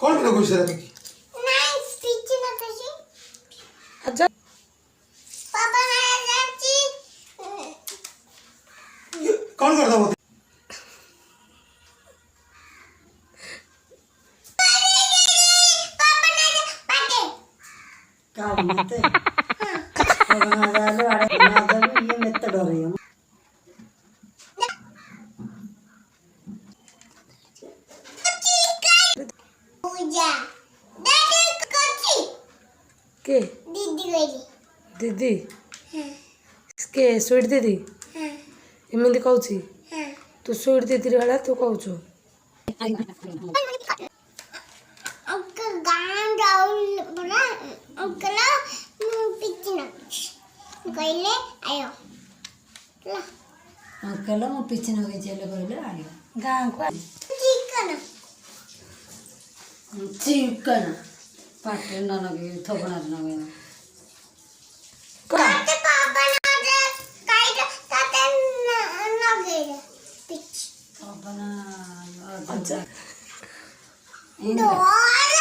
कौन किलो कोई सर की नाही स्टिच ना तशी अच्छा पापा नाही जायची कौन करता वो पापा नाही पाटे काल मते पगनादालो आडे नादालो ये मेत्त डोरियो पूजा दादी कोची के दीदी गई दीदी हां के स्वीट दीदी हां एमती कौच हां तू स्वीट दीदी भाया तू कौच अंकल गान राहुल बड़ा अंकल पिच ना कहले आयो ला अंकल मो पिछ न गई चले कहले आयो गाँ को चिकन चिकन पाटे न लगे थोबना न गए ताते पापा ना दे काई ताते ना गए पिच अपना अच्छा दोल